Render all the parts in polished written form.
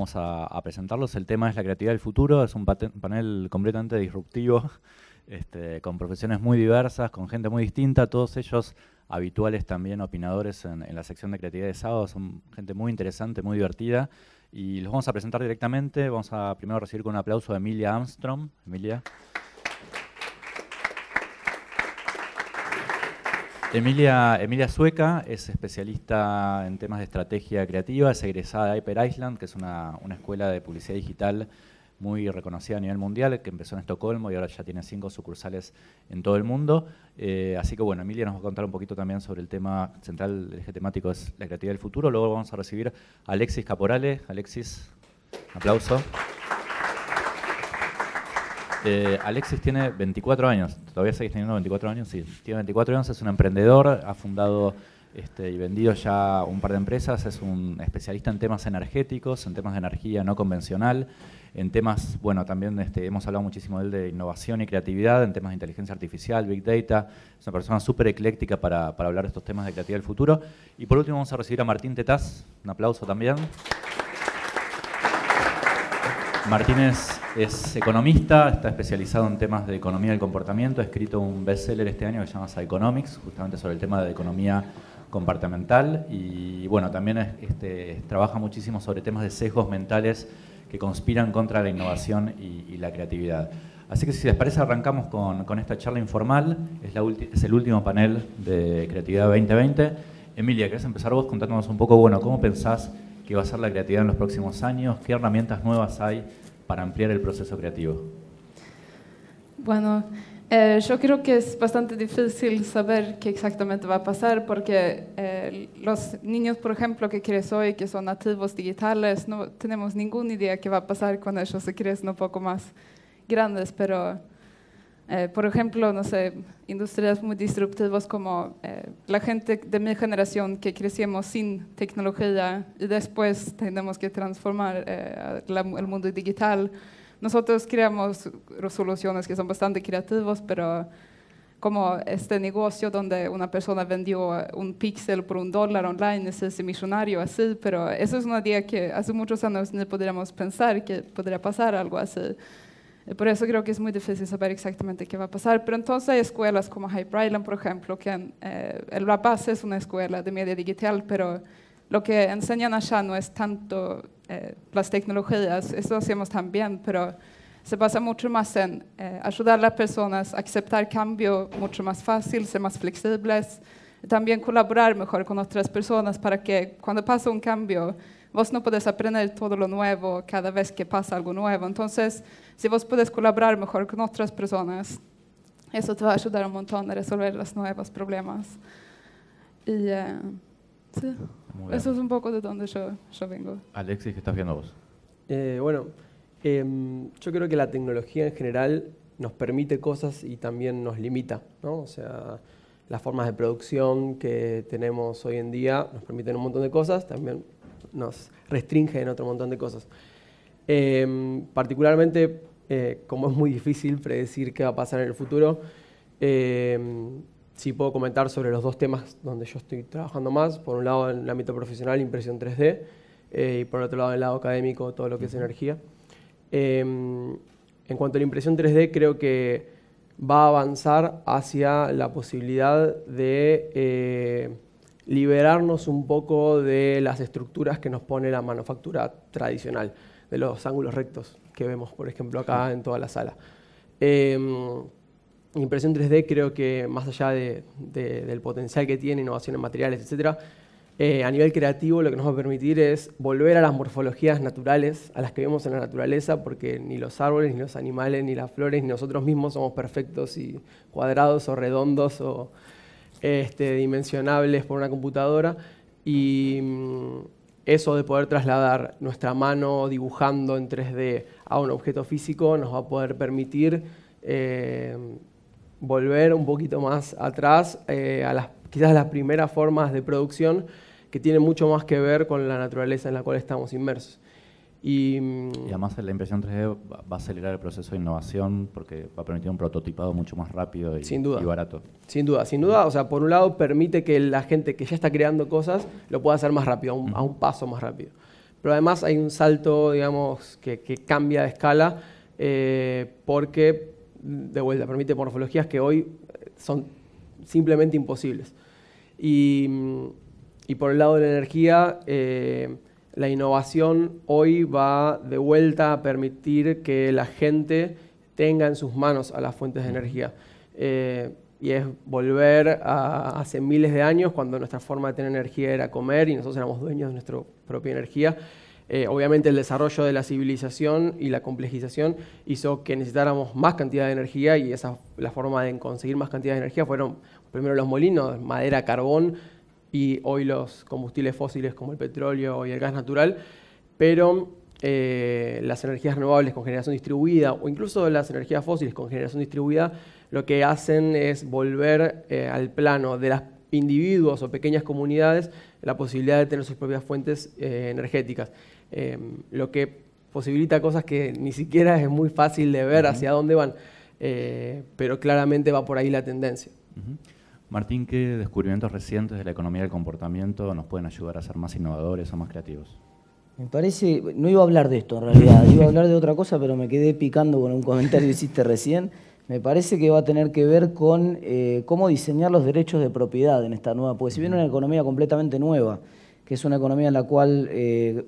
vamos a presentarlos. El tema es la creatividad del futuro, es un panel completamente disruptivo, con profesiones muy diversas, con gente muy distinta, todos ellos habituales también opinadores en la sección de creatividad de sábado, son gente muy interesante, muy divertida, y los vamos a presentar directamente. Vamos a primero recibir con un aplauso a Emilia Armstrong. Emilia. Emilia Sueca es especialista en temas de estrategia creativa, es egresada de Hyper Island, que es una escuela de publicidad digital muy reconocida a nivel mundial, que empezó en Estocolmo y ahora ya tiene 5 sucursales en todo el mundo. Así que bueno, Emilia nos va a contar un poquito también sobre el tema central, el eje temático es la creatividad del futuro. Luego vamos a recibir a Alexis Caporale. Alexis, aplauso. Alexis tiene 24 años, ¿todavía seguís teniendo 24 años? Sí, tiene 24 años, es un emprendedor, ha fundado y vendido ya un par de empresas, es un especialista en temas energéticos, en temas de energía no convencional, en temas, bueno, también hemos hablado muchísimo de él de innovación y creatividad, en temas de inteligencia artificial, Big Data, es una persona súper ecléctica para hablar de estos temas de creatividad del futuro. Y por último vamos a recibir a Martín Tetaz, un aplauso también. Martín es economista, está especializado en temas de economía del comportamiento, ha escrito un bestseller este año que se llama Psychonomics, justamente sobre el tema de economía comportamental, y bueno, también trabaja muchísimo sobre temas de sesgos mentales que conspiran contra la innovación y la creatividad. Así que si les parece arrancamos con esta charla informal, es el último panel de Creatividad 2020. Emilia, ¿querés empezar vos contándonos un poco, bueno, cómo pensás que va a ser la creatividad en los próximos años? ¿Qué herramientas nuevas hay para ampliar el proceso creativo? Bueno, yo creo que es bastante difícil saber qué exactamente va a pasar porque los niños, por ejemplo, que crecen hoy, que son nativos digitales, no tenemos ninguna idea qué va a pasar cuando ellos se crecen un poco más grandes, pero por ejemplo, no sé, industrias muy disruptivas como la gente de mi generación que crecimos sin tecnología y después tenemos que transformar el mundo digital. Nosotros creamos soluciones que son bastante creativas, pero como este negocio donde una persona vendió un píxel por $1 online, es ese millonario así, pero eso es una idea que hace muchos años ni podríamos pensar que podría pasar algo así. Por eso creo que es muy difícil saber exactamente qué va a pasar. Pero entonces hay escuelas como Hyper Island, por ejemplo, que la base es una escuela de media digital, pero lo que enseñan allá no es tanto las tecnologías, eso hacemos también, pero se basa mucho más en ayudar a las personas a aceptar cambio mucho más fácil, ser más flexibles, y también colaborar mejor con otras personas para que cuando pasa un cambio, vos no podés aprender todo lo nuevo cada vez que pasa algo nuevo. Entonces, si vos podés colaborar mejor con otras personas, eso te va a ayudar un montón a resolver los nuevos problemas. Y sí, eso es un poco de donde yo vengo. Alexis, ¿qué estás viendo vos? Yo creo que la tecnología en general nos permite cosas y también nos limita, ¿no? O sea, las formas de producción que tenemos hoy en día nos permiten un montón de cosas, también nos restringen otro montón de cosas. Particularmente, como es muy difícil predecir qué va a pasar en el futuro, sí puedo comentar sobre los dos temas donde yo estoy trabajando más. Por un lado, en el ámbito profesional, impresión 3D, y por otro lado, en el lado académico, todo lo que es energía. En cuanto a la impresión 3D, creo que va a avanzar hacia la posibilidad de liberarnos un poco de las estructuras que nos pone la manufactura tradicional, de los ángulos rectos que vemos, por ejemplo, acá en toda la sala. Impresión 3D creo que más allá del potencial que tiene, innovación en materiales, etc., a nivel creativo lo que nos va a permitir es volver a las morfologías naturales, a las que vemos en la naturaleza, porque ni los árboles, ni los animales, ni las flores, ni nosotros mismos somos perfectos y cuadrados o redondos o dimensionables por una computadora. Y eso de poder trasladar nuestra mano dibujando en 3D a un objeto físico nos va a poder permitir volver un poquito más atrás quizás las primeras formas de producción que tienen mucho más que ver con la naturaleza en la cual estamos inmersos. Y además la impresión 3D va a acelerar el proceso de innovación porque va a permitir un prototipado mucho más rápido y barato. Sin duda. O sea, por un lado permite que la gente que ya está creando cosas lo pueda hacer más rápido, a un paso más rápido. pero además hay un salto, digamos, que cambia de escala porque, de vuelta, permite morfologías que hoy son simplemente imposibles. Y por el lado de la energía, la innovación hoy va de vuelta a permitir que la gente tenga en sus manos a las fuentes de energía. Y es volver a hace miles de años, cuando nuestra forma de tener energía era comer y nosotros éramos dueños de nuestra propia energía. Obviamente el desarrollo de la civilización y la complejización hizo que necesitáramos más cantidad de energía, y la forma de conseguir más cantidad de energía fueron primero los molinos, madera, carbón, y hoy los combustibles fósiles como el petróleo y el gas natural. Pero las energías renovables con generación distribuida, o incluso las energías fósiles con generación distribuida, lo que hacen es volver al plano de los individuos o pequeñas comunidades la posibilidad de tener sus propias fuentes energéticas, lo que posibilita cosas que ni siquiera es muy fácil de ver hacia dónde van, pero claramente va por ahí la tendencia. Martín, ¿qué descubrimientos recientes de la economía del comportamiento nos pueden ayudar a ser más innovadores o más creativos? Me parece, no iba a hablar de esto en realidad, iba a hablar de otra cosa, pero me quedé picando con un comentario que hiciste recién. Me parece que va a tener que ver con cómo diseñar los derechos de propiedad en esta nueva, porque si viene una economía completamente nueva, que es una economía en la cual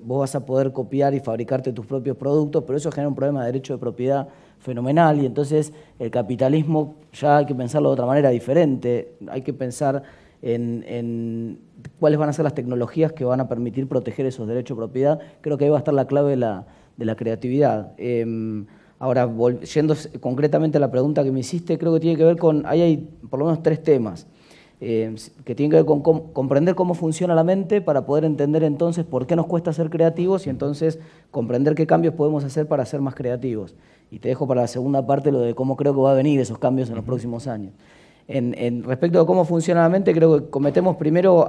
vos vas a poder copiar y fabricarte tus propios productos, pero eso genera un problema de derecho de propiedad fenomenal, y entonces el capitalismo ya hay que pensarlo de otra manera diferente, hay que pensar en cuáles van a ser las tecnologías que van a permitir proteger esos derechos de propiedad. Creo que ahí va a estar la clave de la creatividad. Ahora, yendo concretamente a la pregunta que me hiciste, creo que tiene que ver con, ahí hay por lo menos 3 temas, que tienen que ver con comprender cómo funciona la mente para poder entender entonces por qué nos cuesta ser creativos y entonces comprender qué cambios podemos hacer para ser más creativos. Y te dejo para la segunda parte lo de cómo creo que va a venir esos cambios en los próximos años. Respecto a cómo funciona la mente, creo que cometemos primero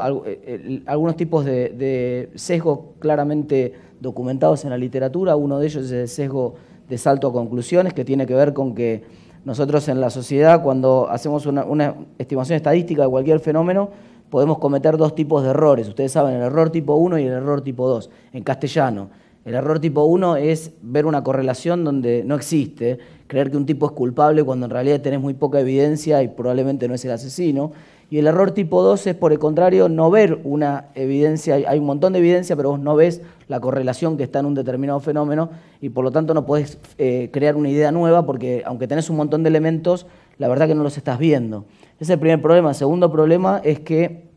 algunos tipos de sesgos claramente documentados en la literatura. Uno de ellos es el sesgo de salto a conclusiones, que tiene que ver con que nosotros en la sociedad, cuando hacemos una estimación estadística de cualquier fenómeno, podemos cometer 2 tipos de errores. Ustedes saben, el error tipo 1 y el error tipo 2, en castellano. El error tipo 1 es ver una correlación donde no existe, creer que un tipo es culpable cuando en realidad tenés muy poca evidencia y probablemente no es el asesino. Y el error tipo 2 es, por el contrario, no ver una evidencia, hay un montón de evidencia, pero vos no ves la correlación que está en un determinado fenómeno y por lo tanto no podés crear una idea nueva porque aunque tenés un montón de elementos, la verdad que no los estás viendo. Ese es el primer problema. El segundo problema es que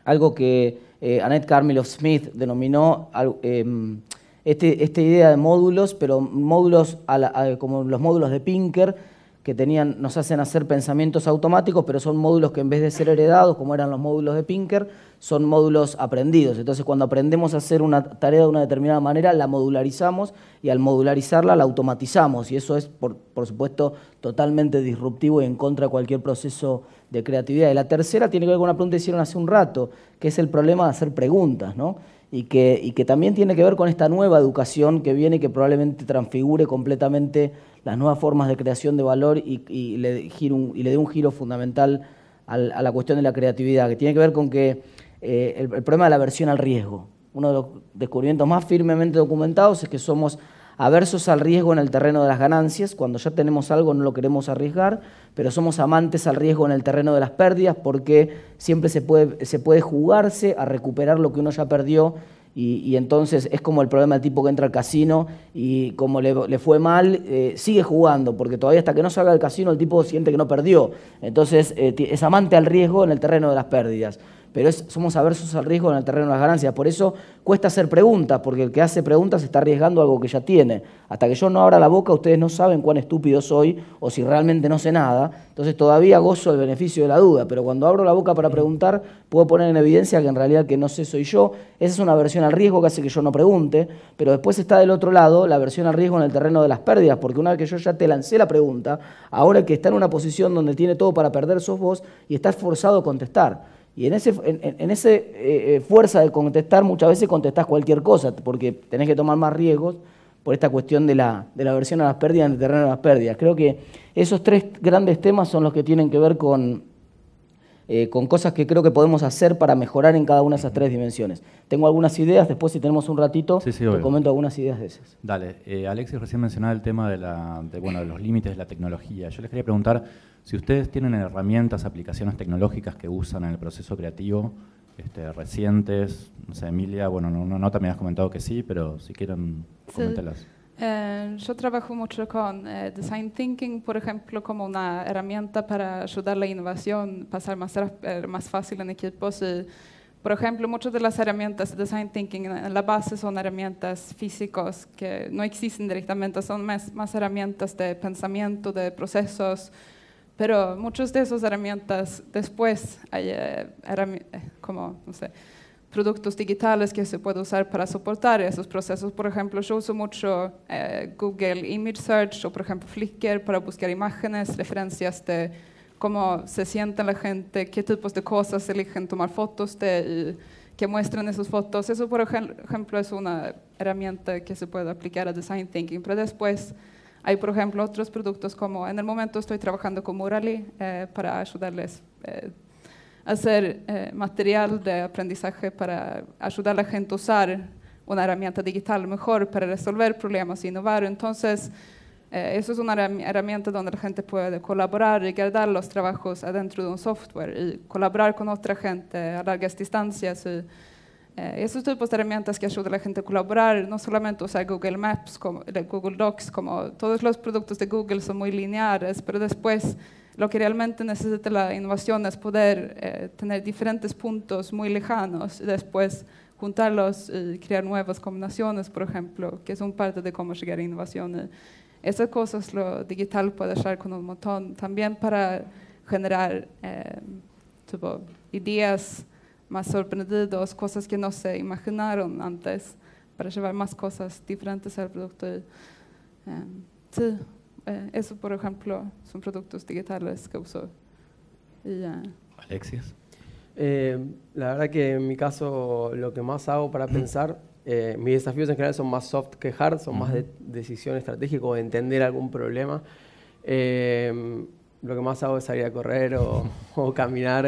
algo que Annette Carmiloff-Smith denominó esta idea de módulos, pero módulos como los módulos de Pinker, que nos hacen hacer pensamientos automáticos, pero son módulos que en vez de ser heredados, como eran los módulos de Pinker, son módulos aprendidos. Entonces, cuando aprendemos a hacer una tarea de una determinada manera, la modularizamos y al modularizarla la automatizamos. Y eso es, por supuesto, totalmente disruptivo y en contra de cualquier proceso de creatividad. Y la tercera tiene que ver con una pregunta que hicieron hace un rato, que es el problema de hacer preguntas, ¿no? Y que también tiene que ver con esta nueva educación que viene y que probablemente transfigure completamente las nuevas formas de creación de valor y le dé un giro fundamental a la cuestión de la creatividad, que tiene que ver con que el problema de la aversión al riesgo. Uno de los descubrimientos más firmemente documentados es que somos aversos al riesgo en el terreno de las ganancias. Cuando ya tenemos algo no lo queremos arriesgar, pero somos amantes al riesgo en el terreno de las pérdidas porque siempre se puede jugarse a recuperar lo que uno ya perdió y entonces es como el problema del tipo que entra al casino y como le fue mal, sigue jugando porque todavía hasta que no salga del casino el tipo siente que no perdió. Entonces es amante al riesgo en el terreno de las pérdidas. Pero somos aversos al riesgo en el terreno de las ganancias. Por eso cuesta hacer preguntas, porque el que hace preguntas está arriesgando algo que ya tiene. Hasta que yo no abra la boca, ustedes no saben cuán estúpido soy o si realmente no sé nada. Entonces todavía gozo el beneficio de la duda, pero cuando abro la boca para preguntar, puedo poner en evidencia que en realidad que no sé soy yo. Esa es una aversión al riesgo que hace que yo no pregunte, pero después está del otro lado la aversión al riesgo en el terreno de las pérdidas, porque una vez que yo ya te lancé la pregunta, ahora el que está en una posición donde tiene todo para perder sos vos y estás forzado a contestar. Y en ese fuerza de contestar, muchas veces contestás cualquier cosa, porque tenés que tomar más riesgos por esta cuestión de la aversión a las pérdidas en el terreno de las pérdidas. Creo que esos 3 grandes temas son los que tienen que ver con con cosas que creo que podemos hacer para mejorar en cada una de esas 3 dimensiones. Tengo algunas ideas, después si tenemos un ratito, te comento algunas ideas de esas. Dale, Alexis recién mencionaba el tema de los límites de la tecnología. Yo les quería preguntar si ustedes tienen herramientas, aplicaciones tecnológicas que usan en el proceso creativo, recientes, no sé, Emilia, bueno, no también has comentado que sí, pero si quieren, coméntelas. Yo trabajo mucho con Design Thinking, por ejemplo, como una herramienta para ayudar a la innovación, pasar más fácil en equipos. Y, por ejemplo, muchas de las herramientas de Design Thinking en la base son herramientas físicas que no existen directamente, son más herramientas de pensamiento, de procesos, pero muchas de esas herramientas después hay como, no sé, productos digitales que se pueden usar para soportar esos procesos. Por ejemplo, yo uso mucho Google Image Search o, por ejemplo, Flickr para buscar imágenes, referencias de cómo se siente la gente, qué tipos de cosas eligen tomar fotos de, que muestran esas fotos. Eso, por ejemplo, es una herramienta que se puede aplicar a Design Thinking. Pero después hay, por ejemplo, otros productos como, en el momento estoy trabajando con Murally para ayudarles hacer material de aprendizaje para ayudar a la gente a usar una herramienta digital mejor para resolver problemas e innovar. Entonces, eso es una herramienta donde la gente puede colaborar y guardar los trabajos adentro de un software y colaborar con otra gente a largas distancias. Esos tipos de herramientas que ayudan a la gente a colaborar, no solamente usar Google Maps, Google Docs, como todos los productos de Google son muy lineares, pero después lo que realmente necesita la innovación es poder tener diferentes puntos muy lejanos y después juntarlos y crear nuevas combinaciones, por ejemplo, que son parte de cómo llegar a innovación. Esas cosas lo digital puede ayudar con un montón, también para generar ideas más sorprendidas, cosas que no se imaginaron antes, para llevar más cosas diferentes al producto. Sí. Eso, por ejemplo, son productos digitales que uso. Alexis. La verdad que en mi caso lo que más hago para pensar, mis desafíos en general son más soft que hard, son más de decisión estratégica o de entender algún problema. Lo que más hago es salir a correr o caminar.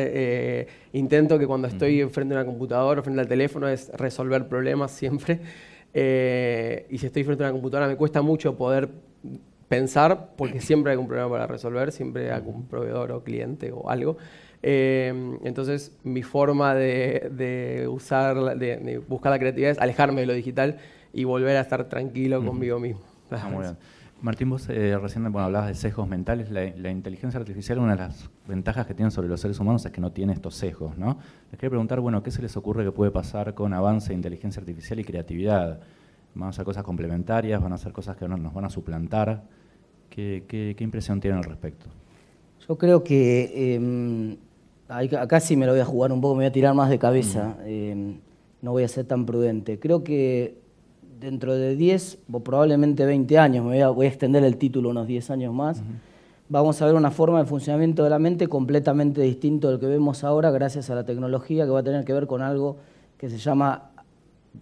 Intento que cuando estoy frente a una computadora o frente al teléfono es resolver problemas siempre. Y si estoy frente a una computadora me cuesta mucho poder pensar, porque siempre hay algún problema para resolver, siempre hay algún proveedor o cliente o algo. Entonces, mi forma de buscar la creatividad es alejarme de lo digital y volver a estar tranquilo conmigo mismo. Muy bien. Martín, vos recién hablabas de sesgos mentales. La inteligencia artificial, una de las ventajas que tiene sobre los seres humanos es que no tiene estos sesgos, ¿no? Les quería preguntar, bueno, ¿qué se les ocurre que puede pasar con avance de inteligencia artificial y creatividad? ¿Van a ser cosas complementarias? ¿Van a ser cosas que nos van a suplantar? ¿Qué impresión tienen al respecto? Yo creo que acá sí me lo voy a jugar un poco, me voy a tirar más de cabeza, no voy a ser tan prudente. Creo que dentro de 10 o probablemente 20 años, voy a extender el título unos 10 años más, vamos a ver una forma de funcionamiento de la mente completamente distinto del que vemos ahora gracias a la tecnología, que va a tener que ver con algo que se llama,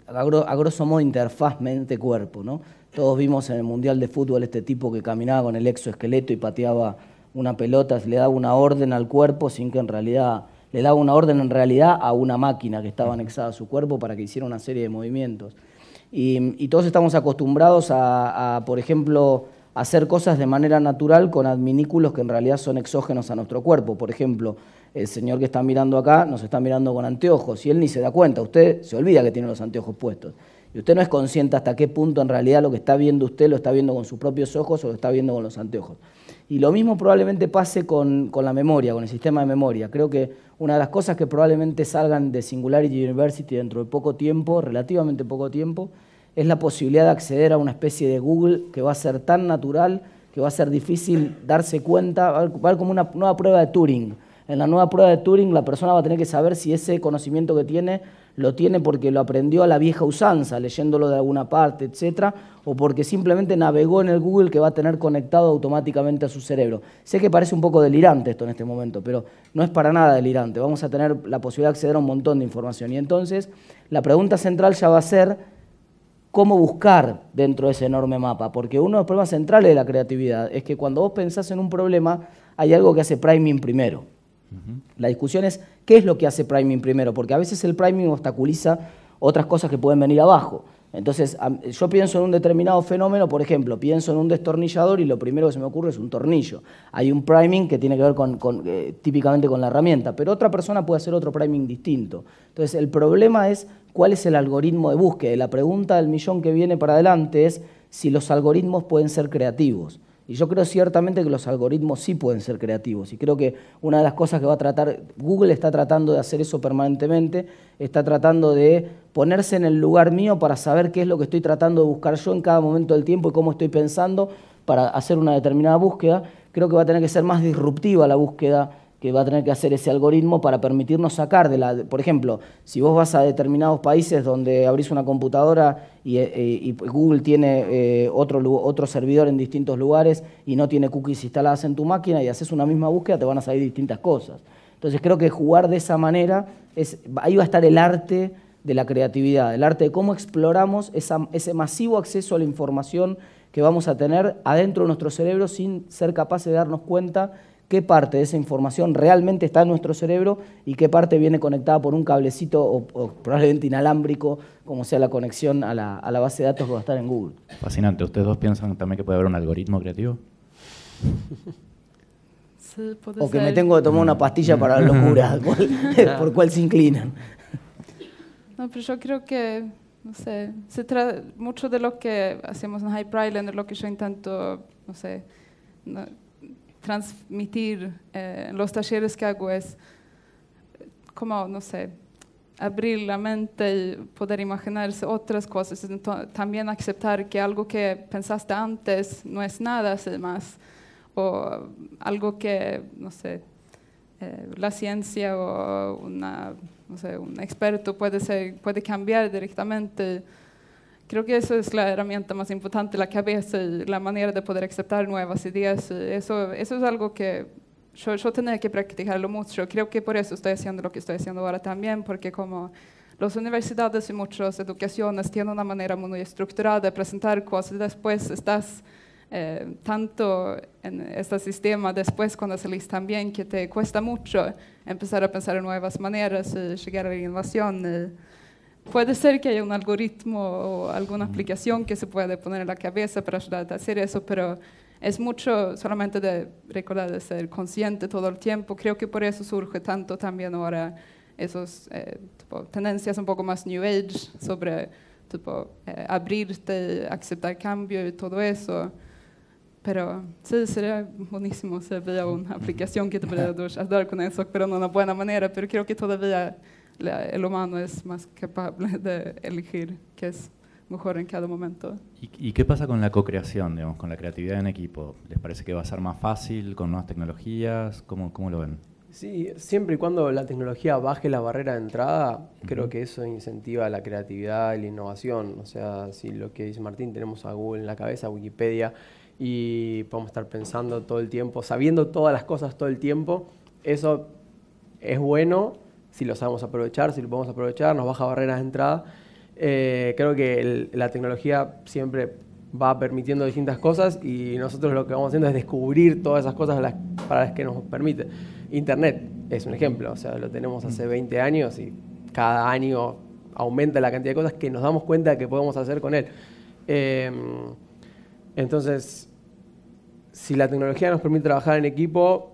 a grosso modo, interfaz mente-cuerpo, ¿no? Todos vimos en el Mundial de Fútbol este tipo que caminaba con el exoesqueleto y pateaba una pelota, le daba una orden al cuerpo sin que en realidad, le daba una orden en realidad a una máquina que estaba anexada a su cuerpo para que hiciera una serie de movimientos. Y todos estamos acostumbrados por ejemplo, a hacer cosas de manera natural con adminículos que en realidad son exógenos a nuestro cuerpo. Por ejemplo, el señor que está mirando acá nos está mirando con anteojos y él ni se da cuenta, usted se olvida que tiene los anteojos puestos. Y usted no es consciente hasta qué punto en realidad lo que está viendo usted lo está viendo con sus propios ojos o lo está viendo con los anteojos. Y lo mismo probablemente pase con la memoria, con el sistema de memoria. Creo que una de las cosas que probablemente salgan de Singularity University dentro de poco tiempo, relativamente poco tiempo, es la posibilidad de acceder a una especie de Google que va a ser tan natural que va a ser difícil darse cuenta, va a haber como una nueva prueba de Turing. En la nueva prueba de Turing la persona va a tener que saber si ese conocimiento que tiene lo tiene porque lo aprendió a la vieja usanza, leyéndolo de alguna parte, etcétera, o porque simplemente navegó en el Google que va a tener conectado automáticamente a su cerebro. Sé que parece un poco delirante esto en este momento, pero no es para nada delirante. Vamos a tener la posibilidad de acceder a un montón de información. Y entonces la pregunta central ya va a ser cómo buscar dentro de ese enorme mapa, porque uno de los problemas centrales de la creatividad es que cuando vos pensás en un problema hay algo que hace priming primero. La discusión es qué es lo que hace priming primero, porque a veces el priming obstaculiza otras cosas que pueden venir abajo. Entonces, yo pienso en un determinado fenómeno, por ejemplo, pienso en un destornillador y lo primero que se me ocurre es un tornillo. Hay un priming que tiene que ver típicamente con la herramienta, pero otra persona puede hacer otro priming distinto. Entonces, el problema es cuál es el algoritmo de búsqueda. Y la pregunta del millón que viene para adelante es si los algoritmos pueden ser creativos. Y yo creo ciertamente que los algoritmos sí pueden ser creativos. Y creo que una de las cosas que va a tratar, Google está tratando de hacer eso permanentemente, está tratando de ponerse en el lugar mío para saber qué es lo que estoy tratando de buscar yo en cada momento del tiempo y cómo estoy pensando para hacer una determinada búsqueda. Creo que va a tener que ser más disruptiva la búsqueda que va a tener que hacer ese algoritmo para permitirnos sacar de la... Por ejemplo, si vos vas a determinados países donde abrís una computadora y Google tiene otro servidor en distintos lugares y no tiene cookies instaladas en tu máquina y haces una misma búsqueda, te van a salir distintas cosas. Entonces creo que jugar de esa manera, ahí va a estar el arte de la creatividad, el arte de cómo exploramos ese masivo acceso a la información que vamos a tener adentro de nuestro cerebro sin ser capaces de darnos cuenta qué parte de esa información realmente está en nuestro cerebro y qué parte viene conectada por un cablecito o probablemente inalámbrico, como sea la conexión a la base de datos que va a estar en Google. Fascinante. ¿Ustedes dos piensan también que puede haber un algoritmo creativo? Sí, puede o que ser. me tengo que tomar una pastilla para la locura, por cuál se inclinan. No, pero yo creo que, no sé, mucho de lo que hacemos en Hyper Island es lo que yo intento, no sé, transmitir en los talleres que hago es como, no sé, abrir la mente y poder imaginarse otras cosas. También aceptar que algo que pensaste antes no es nada así más. O algo que, no sé, la ciencia o no sé, un experto puede cambiar directamente. Creo que eso es la herramienta más importante, la cabeza y la manera de poder aceptar nuevas ideas. Eso es algo que yo tenía que practicarlo mucho. Creo que por eso estoy haciendo lo que estoy haciendo ahora también, porque como las universidades y muchas educaciones tienen una manera muy estructurada de presentar cosas y después estás tanto en este sistema después cuando salís también que te cuesta mucho empezar a pensar en nuevas maneras y llegar a la innovación. Puede ser que haya un algoritmo o alguna aplicación que se puede poner en la cabeza para ayudarte a hacer eso, pero es mucho solamente de recordar de ser consciente todo el tiempo. Creo que por eso surge tanto también ahora esas tendencias un poco más New Age sobre abrirte, aceptar cambio y todo eso. Pero sí, sería buenísimo si había una aplicación que te pudiera ayudar con eso, pero de una buena manera. Pero creo que todavía el humano es más capaz de elegir qué es mejor en cada momento. ¿Y qué pasa con la co-creación, digamos, con la creatividad en equipo? ¿Les parece que va a ser más fácil con nuevas tecnologías? ¿Cómo lo ven? Sí, siempre y cuando la tecnología baje la barrera de entrada, creo que eso incentiva la creatividad y la innovación. O sea, si lo que dice Martín, tenemos a Google en la cabeza, Wikipedia, y podemos estar pensando todo el tiempo, sabiendo todas las cosas todo el tiempo, eso es bueno si lo sabemos aprovechar, si lo podemos aprovechar, nos baja barreras de entrada. Creo que la tecnología siempre va permitiendo distintas cosas y nosotros lo que vamos haciendo es descubrir todas esas cosas para las que nos permite. Internet es un ejemplo, o sea, lo tenemos hace 20 años y cada año aumenta la cantidad de cosas que nos damos cuenta de que podemos hacer con él. Entonces, si la tecnología nos permite trabajar en equipo,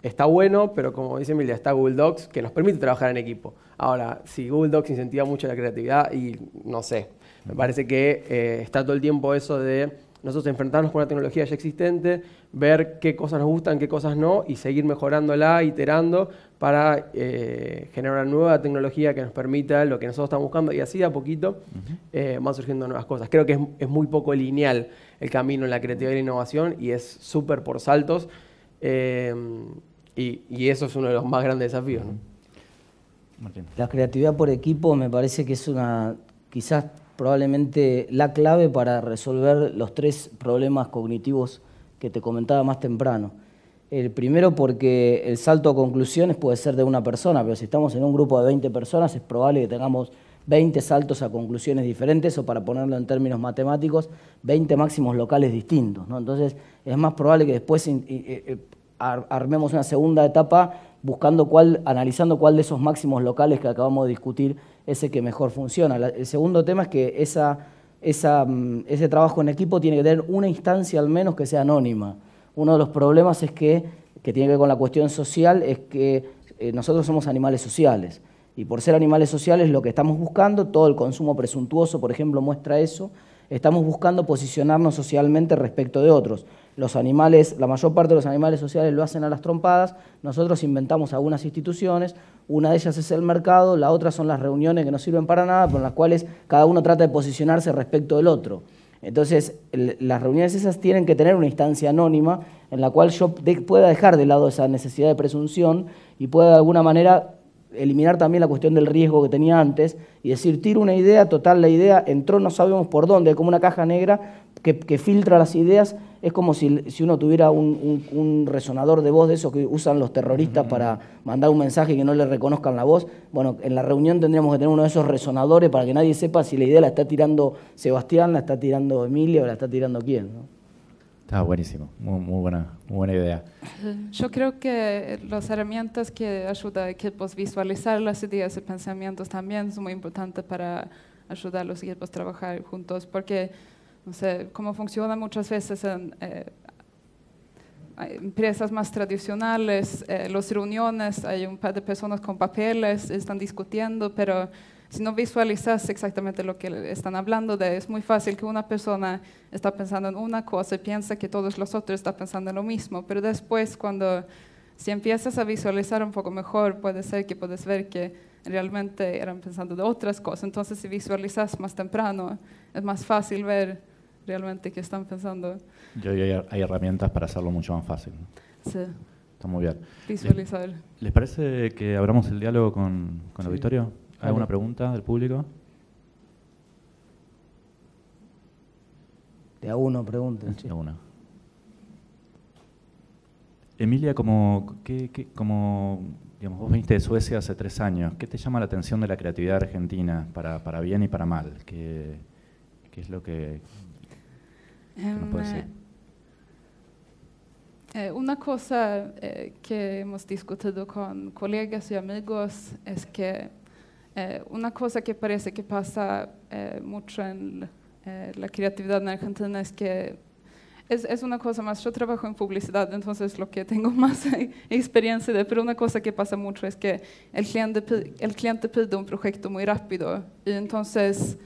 está bueno, pero como dice Emilia, está Google Docs, que nos permite trabajar en equipo. Ahora, si Google Docs incentiva mucho la creatividad, y no sé, me parece que está todo el tiempo eso de nosotros enfrentarnos con una tecnología ya existente, ver qué cosas nos gustan, qué cosas no, y seguir mejorándola, iterando, para generar una nueva tecnología que nos permita lo que nosotros estamos buscando, y así de a poquito van surgiendo nuevas cosas. Creo que es muy poco lineal el camino en la creatividad y la innovación, y es súper por saltos, y eso es uno de los más grandes desafíos, ¿no? Martín. La creatividad por equipo me parece que es quizás probablemente la clave para resolver los 3 problemas cognitivos que te comentaba más temprano. El primero, porque el salto a conclusiones puede ser de una persona, pero si estamos en un grupo de 20 personas es probable que tengamos 20 saltos a conclusiones diferentes, o para ponerlo en términos matemáticos, 20 máximos locales distintos, ¿no? Entonces es más probable que después armemos una segunda etapa analizando cuál de esos máximos locales que acabamos de discutir es el que mejor funciona. El segundo tema es que ese trabajo en equipo tiene que tener una instancia al menos que sea anónima. Uno de los problemas es que tiene que ver con la cuestión social, es que nosotros somos animales sociales. Y por ser animales sociales, lo que estamos buscando, todo el consumo presuntuoso, por ejemplo, muestra eso, estamos buscando posicionarnos socialmente respecto de otros. Los animales, la mayor parte de los animales sociales lo hacen a las trompadas, nosotros inventamos algunas instituciones, una de ellas es el mercado, la otra son las reuniones que no sirven para nada, pero en las cuales cada uno trata de posicionarse respecto del otro. Entonces, las reuniones esas tienen que tener una instancia anónima en la cual yo pueda dejar de lado esa necesidad de presunción y pueda de alguna manera eliminar también la cuestión del riesgo que tenía antes y decir, tiro una idea, total, la idea entró, no sabemos por dónde, como una caja negra que filtra las ideas, es como si uno tuviera un resonador de voz de esos que usan los terroristas para mandar un mensaje y que no le reconozcan la voz. Bueno, en la reunión tendríamos que tener uno de esos resonadores para que nadie sepa si la idea la está tirando Sebastián, la está tirando Emilia o la está tirando quién, ¿no? Está buenísimo, muy buena idea. Yo creo que las herramientas que ayudan a equipos a visualizar las ideas y pensamientos también son muy importantes para ayudar a los equipos a trabajar juntos, porque no sé cómo funciona muchas veces en empresas más tradicionales, las reuniones, hay un par de personas con papeles, están discutiendo, pero si no visualizas exactamente lo que están hablando de, es muy fácil que una persona está pensando en una cosa y piensa que todos los otros están pensando en lo mismo, pero después si empiezas a visualizar un poco mejor, puede ser que puedes ver que realmente eran pensando de otras cosas. Entonces, si visualizas más temprano, es más fácil ver realmente qué están pensando. Hay herramientas para hacerlo mucho más fácil, ¿no? Sí. Está muy bien. Visualizar. ¿Les parece que abramos el diálogo con el auditorio? ¿Hay alguna pregunta del público? De a uno pregunten. De a uno. Emilia, como digamos, vos viniste de Suecia hace 3 años, ¿qué te llama la atención de la creatividad argentina, para bien y para mal? ¿Qué es lo que nos puedes decir? Una cosa que hemos discutido con colegas y amigos es que una cosa que parece que pasa mucho en la creatividad en Argentina es que es una cosa más, yo trabajo en publicidad, entonces lo que tengo más experiencia de, pero una cosa que pasa mucho es que el cliente pide un proyecto muy rápido y entonces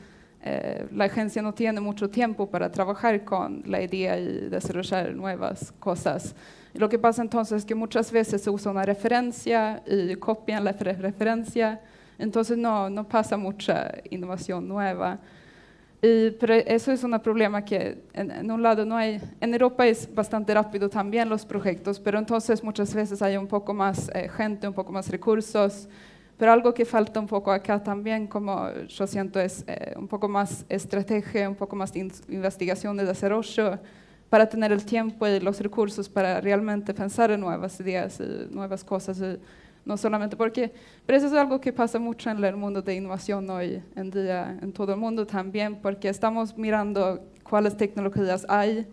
la agencia no tiene mucho tiempo para trabajar con la idea y desarrollar nuevas cosas. Y lo que pasa entonces es que muchas veces se usa una referencia y copian la referencia, entonces no pasa mucha innovación nueva. Pero eso es un problema que en un lado no hay, en Europa es bastante rápido también los proyectos, pero entonces muchas veces hay un poco más gente, un poco más recursos, pero algo que falta un poco acá también, como yo siento, es un poco más estrategia, un poco más investigación de desarrollo, para tener el tiempo y los recursos para realmente pensar en nuevas ideas y nuevas cosas. No solamente pero eso es algo que pasa mucho en el mundo de innovación hoy en día, en todo el mundo también, porque estamos mirando cuáles tecnologías hay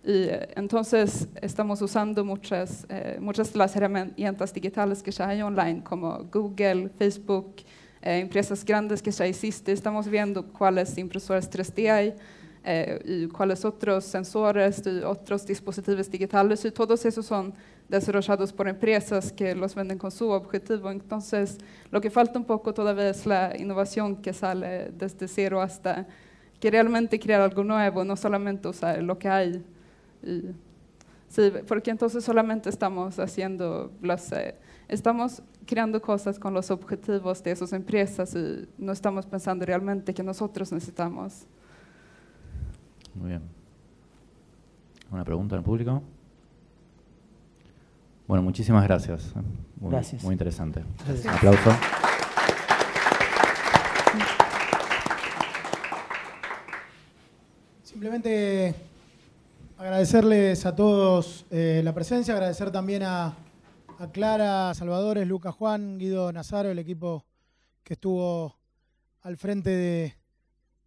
y entonces estamos usando muchas de las herramientas digitales que ya hay online, como Google, Facebook, empresas grandes que ya existen. Estamos viendo cuáles impresoras 3D hay y cuáles otros sensores y otros dispositivos digitales, y todos esos son desarrollados por empresas que los venden con su objetivo. Entonces, lo que falta un poco todavía es la innovación que sale desde cero hasta que realmente crear algo nuevo, no solamente usar lo que hay. Sí, porque entonces solamente estamos estamos creando cosas con los objetivos de esas empresas y no estamos pensando realmente que nosotros necesitamos. Muy bien. ¿Una pregunta en el público? Bueno, muchísimas gracias. Gracias. Muy interesante. Gracias. Un aplauso. Simplemente agradecerles a todos la presencia, agradecer también a Clara, Salvadores, Lucas, Juan, Guido, Nazaro, el equipo que estuvo al frente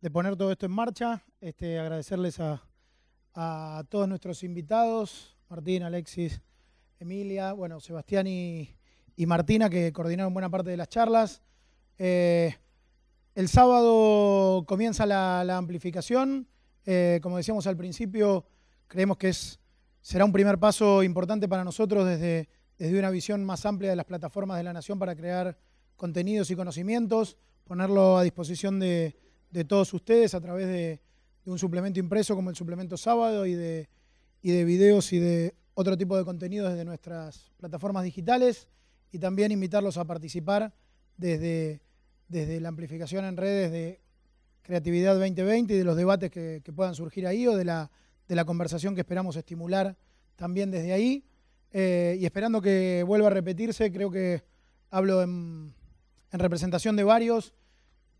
de poner todo esto en marcha. Agradecerles a todos nuestros invitados, Martín, Alexis, Emilia, bueno, Sebastián y y Martina, que coordinaron buena parte de las charlas. El sábado comienza la amplificación. Como decíamos al principio, creemos que será un primer paso importante para nosotros desde una visión más amplia de las plataformas de la Nación para crear contenidos y conocimientos, ponerlo a disposición de todos ustedes a través de un suplemento impreso como el suplemento sábado y de videos y de otro tipo de contenidos desde nuestras plataformas digitales, y también invitarlos a participar desde la amplificación en redes de Creatividad 2020 y de los debates que puedan surgir ahí, o de la conversación que esperamos estimular también desde ahí. Y esperando que vuelva a repetirse, creo que hablo en representación de varios.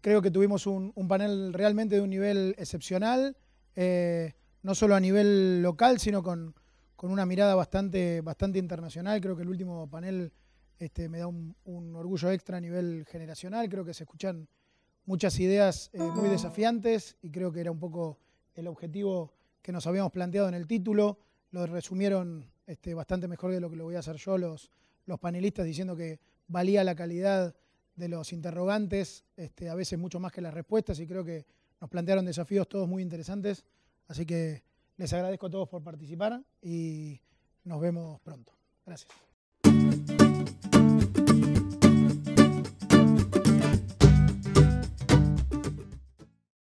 Creo que tuvimos un panel realmente de un nivel excepcional, no solo a nivel local, sino con una mirada bastante internacional. Creo que el último panel me da un orgullo extra a nivel generacional. Creo que se escuchan muchas ideas muy desafiantes, y creo que era un poco el objetivo que nos habíamos planteado en el título. Lo resumieron bastante mejor de lo que lo voy a hacer yo los panelistas, diciendo que valía la calidad de los interrogantes, a veces mucho más que las respuestas, y creo que nos plantearon desafíos todos muy interesantes. Así que les agradezco a todos por participar y nos vemos pronto. Gracias.